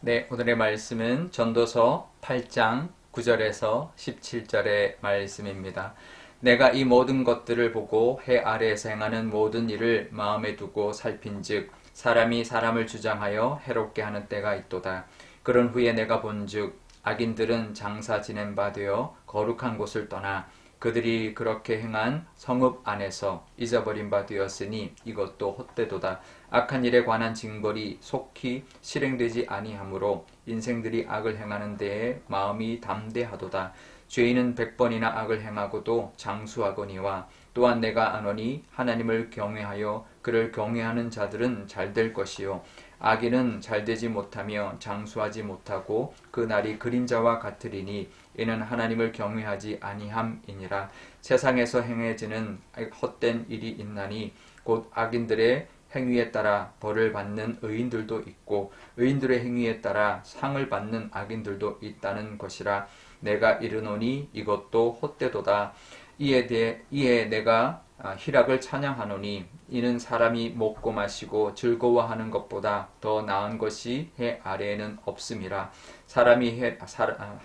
네, 오늘의 말씀은 전도서 8장 9절에서 17절의 말씀입니다. 내가 이 모든 것들을 보고 해 아래에서 행하는 모든 일을 마음에 두고 살핀즉 사람이 사람을 주장하여 해롭게 하는 때가 있도다. 그런 후에 내가 본즉 악인들은 장사 지낸 바 되어 거룩한 곳을 떠나 그들이 그렇게 행한 성읍 안에서 잊어버린 바 되었으니 이것도 헛되도다. 악한 일에 관한 징벌이 속히 실행되지 아니하므로 인생들이 악을 행하는 데에 마음이 담대하도다. 죄인은 100번이나 악을 행하고도 장수하거니와 또한 내가 아노니 하나님을 경외하여 그를 경외하는 자들은 잘될 것이요 악인은 잘되지 못하며 장수하지 못하고 그 날이 그림자와 같으리니 이는 하나님을 경외하지 아니함이니라. 세상에서 행해지는 헛된 일이 있나니 곧 악인들의 행위에 따라 벌을 받는 의인들도 있고 의인들의 행위에 따라 상을 받는 악인들도 있다는 것이라. 내가 이르노니 이것도 헛되도다. 이에 내가 희락을 찬양하노니 이는 사람이 먹고 마시고 즐거워하는 것보다 더 나은 것이 해 아래에는 없음이라.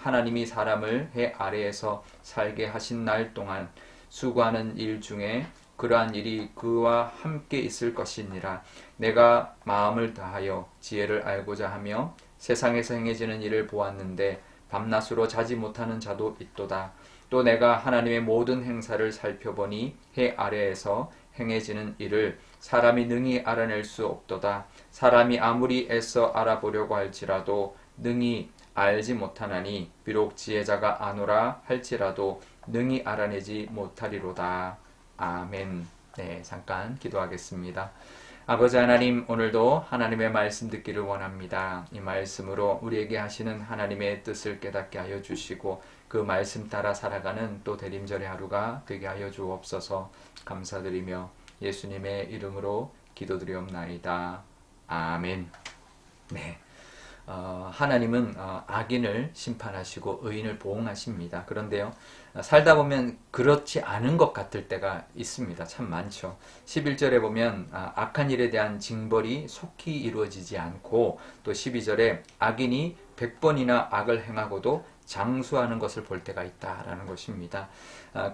하나님이 사람을 해 아래에서 살게 하신 날 동안 수고하는 일 중에 그러한 일이 그와 함께 있을 것이니라. 내가 마음을 다하여 지혜를 알고자 하며 세상에서 행해지는 일을 보았는데 밤낮으로 자지 못하는 자도 있도다. 또 내가 하나님의 모든 행사를 살펴보니 해 아래에서 행해지는 일을 사람이 능히 알아낼 수 없도다. 사람이 아무리 애써 알아보려고 할지라도 능히 알지 못하나니 비록 지혜자가 아노라 할지라도 능히 알아내지 못하리로다. 아멘. 네, 잠깐 기도하겠습니다. 아버지 하나님, 오늘도 하나님의 말씀 듣기를 원합니다. 이 말씀으로 우리에게 하시는 하나님의 뜻을 깨닫게 하여 주시고 그 말씀 따라 살아가는 또 대림절의 하루가 되게 하여 주옵소서. 감사드리며 예수님의 이름으로 기도드리옵나이다. 아멘. 네. 하나님은 악인을 심판하시고 의인을 보응하십니다. 그런데요, 살다 보면 그렇지 않은 것 같을 때가 있습니다. 참 많죠. 11절에 보면 악한 일에 대한 징벌이 속히 이루어지지 않고, 또 12절에 악인이 100번이나 악을 행하고도 장수하는 것을 볼 때가 있다라는 것입니다.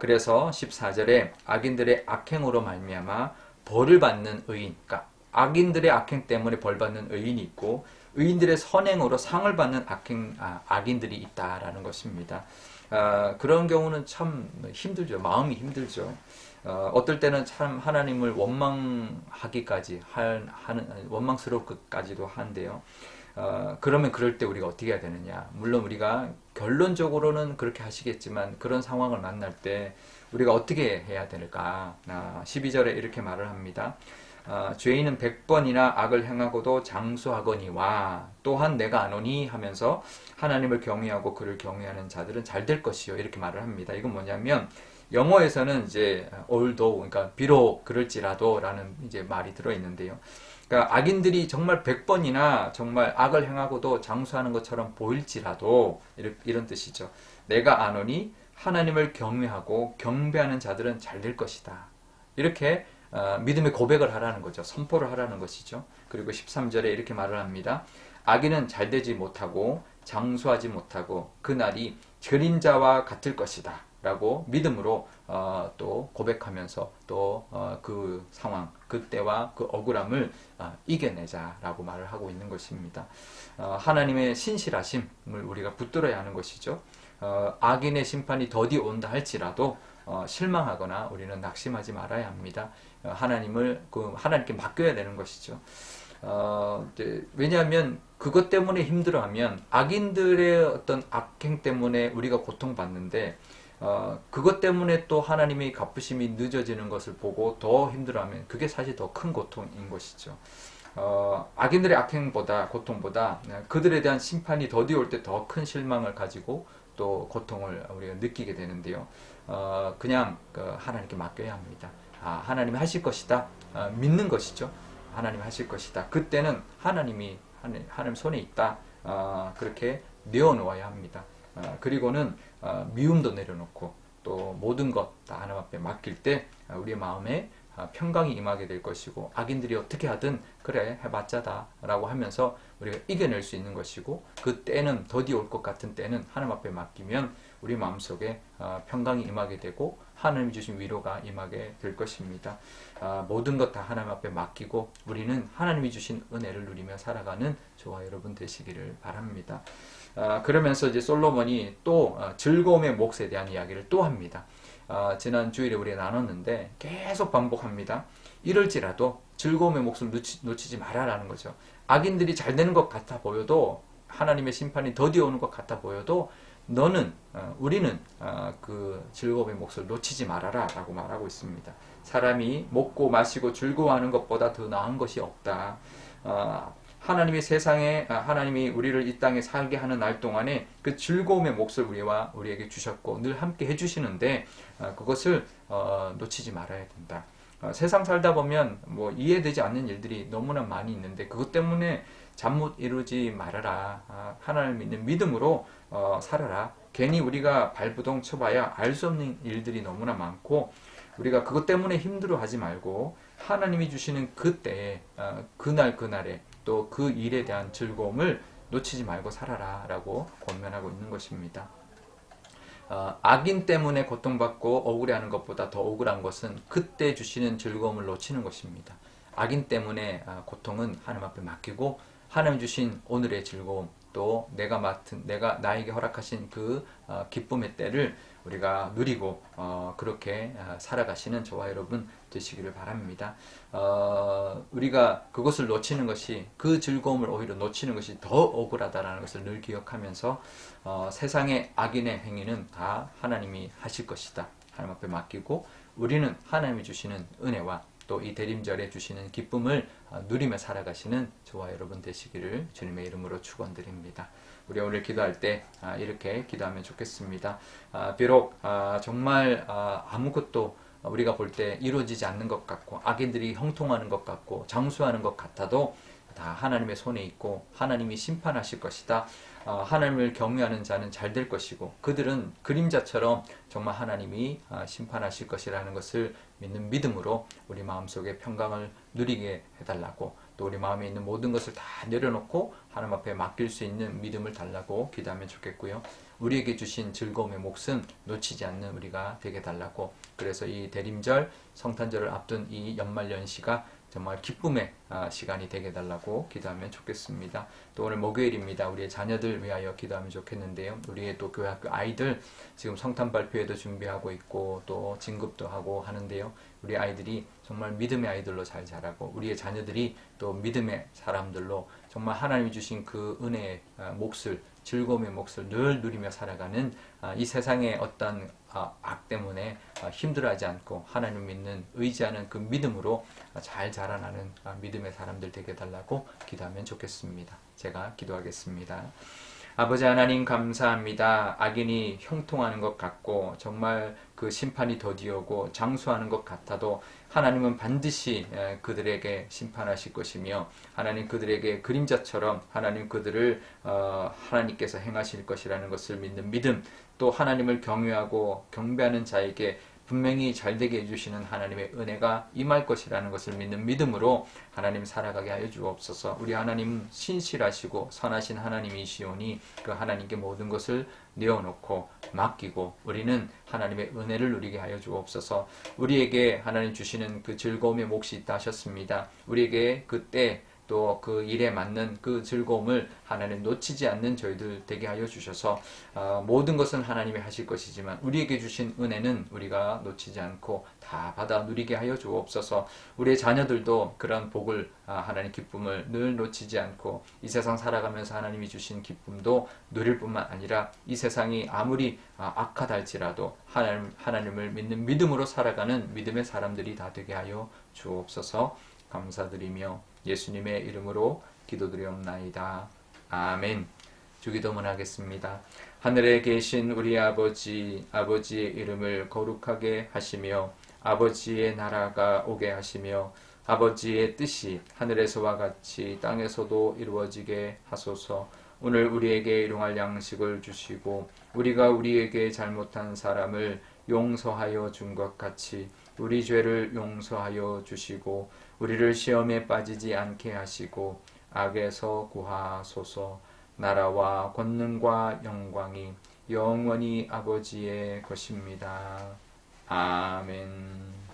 그래서 14절에 악인들의 악행으로 말미암아 벌을 받는 의인, 그러니까 악인들의 악행 때문에 벌 받는 의인이 있고 의인들의 선행으로 상을 받는 악인들이 있다라는 것입니다. 그런 경우는 참 힘들죠. 마음이 힘들죠. 어떨 때는 참 하나님을 원망하기까지 원망스럽기까지도 한데요. 그러면 그럴 때 우리가 어떻게 해야 되느냐? 물론 우리가 결론적으로는 그렇게 하시겠지만 그런 상황을 만날 때 우리가 어떻게 해야 될까? 12절에 이렇게 말을 합니다. 죄인은 100번이나 악을 행하고도 장수하거니와 또한 내가 아노니 하면서 하나님을 경외하고 그를 경외하는 자들은 잘 될 것이요, 이렇게 말을 합니다. 이건 뭐냐면 영어에서는 이제 although, 그러니까 비록 그럴지라도 라는 이제 말이 들어있는데요. 그러니까 악인들이 정말 100번이나 정말 악을 행하고도 장수하는 것처럼 보일지라도 이런 뜻이죠. 내가 아노니 하나님을 경외하고 경배하는 자들은 잘 될 것이다. 이렇게 믿음의 고백을 하라는 거죠. 선포를 하라는 것이죠. 그리고 13절에 이렇게 말을 합니다. 악인은 잘 되지 못하고 장수하지 못하고 그날이 그림자와 같을 것이다 라고 믿음으로 또 고백하면서 또 그 상황, 그때와 그 억울함을 이겨내자라고 말을 하고 있는 것입니다. 하나님의 신실하심을 우리가 붙들어야 하는 것이죠. 악인의 심판이 더디 온다 할지라도 실망하거나 우리는 낙심하지 말아야 합니다. 하나님께 맡겨야 되는 것이죠. 왜냐하면 그것 때문에 힘들어하면 악인들의 어떤 악행 때문에 우리가 고통받는데 그것 때문에 또 하나님의 갚으심이 늦어지는 것을 보고 더 힘들어하면 그게 사실 더 큰 고통인 것이죠. 악인들의 악행보다 고통보다 그들에 대한 심판이 더디 올 때 더 큰 실망을 가지고 또 고통을 우리가 느끼게 되는데요. 그냥 하나님께 맡겨야 합니다. 하나님이 하실 것이다. 믿는 것이죠. 하나님이 하실 것이다. 그때는 하나님 손에 있다. 그렇게 내어놓아야 합니다. 그리고는 미움도 내려놓고 또 모든 것 다 하나님 앞에 맡길 때 우리의 마음에 평강이 임하게 될 것이고, 악인들이 어떻게 하든 그래 해봤자다 라고 하면서 우리가 이겨낼 수 있는 것이고, 그 때는 더디 올 것 같은 때는 하나님 앞에 맡기면 우리 마음속에 평강이 임하게 되고 하나님이 주신 위로가 임하게 될 것입니다. 모든 것 다 하나님 앞에 맡기고 우리는 하나님이 주신 은혜를 누리며 살아가는 저와 여러분 되시기를 바랍니다. 그러면서 이제 솔로몬이 또 즐거움의 몫에 대한 이야기를 또 합니다. 지난 주일에 우리가 나눴는데 계속 반복합니다. 이럴지라도 즐거움의 몫을 놓치지 말아라는 거죠. 악인들이 잘 되는 것 같아 보여도, 하나님의 심판이 더디 오는 것 같아 보여도 우리는 그 즐거움의 몫을 놓치지 말아라 라고 말하고 있습니다. 사람이 먹고 마시고 즐거워하는 것보다 더 나은 것이 없다. 하나님의 세상에, 하나님이 우리를 이 땅에 살게 하는 날 동안에 그 즐거움의 몫을 우리에게 주셨고 늘 함께 해주시는데, 그것을 놓치지 말아야 된다. 세상 살다 보면 뭐 이해되지 않는 일들이 너무나 많이 있는데 그것 때문에 잠 못 이루지 말아라. 하나님을 믿는 믿음으로 살아라. 괜히 우리가 발부동 쳐봐야 알 수 없는 일들이 너무나 많고, 우리가 그것 때문에 힘들어하지 말고 하나님이 주시는 그때에, 그날에 또 그 일에 대한 즐거움을 놓치지 말고 살아라 라고 권면하고 있는 것입니다. 악인 때문에 고통받고 억울해하는 것보다 더 억울한 것은 그때 주시는 즐거움을 놓치는 것입니다. 악인 때문에 고통은 하나님 앞에 맡기고 하나님 주신 오늘의 즐거움, 또 내가 나에게 허락하신 그 기쁨의 때를 우리가 누리고 그렇게 살아가시는 저와 여러분 되시기를 바랍니다. 우리가 그것을 놓치는 것이, 그 즐거움을 오히려 놓치는 것이 더 억울하다는 것을 늘 기억하면서 세상의 악인의 행위는 다 하나님이 하실 것이다. 하나님 앞에 맡기고 우리는 하나님이 주시는 은혜와 또 이 대림절에 주시는 기쁨을 누리며 살아가시는 저와 여러분 되시기를 주님의 이름으로 축원드립니다. 우리 오늘 기도할 때 이렇게 기도하면 좋겠습니다. 비록 정말 아무것도 우리가 볼 때 이루어지지 않는 것 같고 악인들이 형통하는 것 같고 장수하는 것 같아도 다 하나님의 손에 있고 하나님이 심판하실 것이다. 하나님을 경외하는 자는 잘 될 것이고 그들은 그림자처럼 정말 하나님이 심판하실 것이라는 것을 믿는 믿음으로 우리 마음속에 평강을 누리게 해달라고, 또 우리 마음에 있는 모든 것을 다 내려놓고 하나님 앞에 맡길 수 있는 믿음을 달라고 기도하면 좋겠고요. 우리에게 주신 즐거움의 몫은 놓치지 않는 우리가 되게 달라고, 그래서 이 대림절 성탄절을 앞둔 이 연말연시가 정말 기쁨의 시간이 되게 달라고 기도하면 좋겠습니다. 또 오늘 목요일입니다. 우리의 자녀들 위하여 기도하면 좋겠는데요. 우리의 또 교회학교 아이들 지금 성탄 발표회도 준비하고 있고 또 진급도 하고 하는데요. 우리 아이들이 정말 믿음의 아이들로 잘 자라고 우리의 자녀들이 또 믿음의 사람들로 정말 하나님이 주신 그 은혜의 몫을, 즐거움의 몫을 늘 누리며 살아가는 이 세상의 어떤 악 때문에 힘들어하지 않고 하나님 믿는, 의지하는 그 믿음으로 잘 자라나는 믿음의 사람들 되게 달라고 기도하면 좋겠습니다. 제가 기도하겠습니다. 아버지 하나님 감사합니다. 악인이 형통하는 것 같고 정말 그 심판이 더디오고 장수하는 것 같아도 하나님은 반드시 그들에게 심판하실 것이며 하나님 그들에게 그림자처럼 하나님 그들을 하나님께서 행하실 것이라는 것을 믿는 믿음, 또 하나님을 경외하고 경배하는 자에게 분명히 잘되게 해주시는 하나님의 은혜가 임할 것이라는 것을 믿는 믿음으로 하나님 살아가게 하여 주옵소서. 우리 하나님 신실하시고 선하신 하나님이시오니 그 하나님께 모든 것을 내어놓고 맡기고 우리는 하나님의 은혜를 누리게 하여 주옵소서. 우리에게 하나님 주시는 그 즐거움의 몫이 있다 하셨습니다. 우리에게 그때 또 그 일에 맞는 그 즐거움을 하나님 놓치지 않는 저희들 되게 하여 주셔서 모든 것은 하나님이 하실 것이지만 우리에게 주신 은혜는 우리가 놓치지 않고 다 받아 누리게 하여 주옵소서. 우리의 자녀들도 그런 복을, 하나님 기쁨을 늘 놓치지 않고 이 세상 살아가면서 하나님이 주신 기쁨도 누릴 뿐만 아니라 이 세상이 아무리 악하다 할지라도 하나님을 믿는 믿음으로 살아가는 믿음의 사람들이 다 되게 하여 주옵소서. 감사드리며 예수님의 이름으로 기도드리옵나이다. 아멘. 주기도문 하겠습니다. 하늘에 계신 우리 아버지, 아버지의 이름을 거룩하게 하시며 아버지의 나라가 오게 하시며 아버지의 뜻이 하늘에서와 같이 땅에서도 이루어지게 하소서. 오늘 우리에게 일용할 양식을 주시고 우리가 우리에게 잘못한 사람을 용서하여 준 것 같이 우리 죄를 용서하여 주시고 우리를 시험에 빠지지 않게 하시고 악에서 구하소서. 나라와 권능과 영광이 영원히 아버지의 것입니다. 아멘.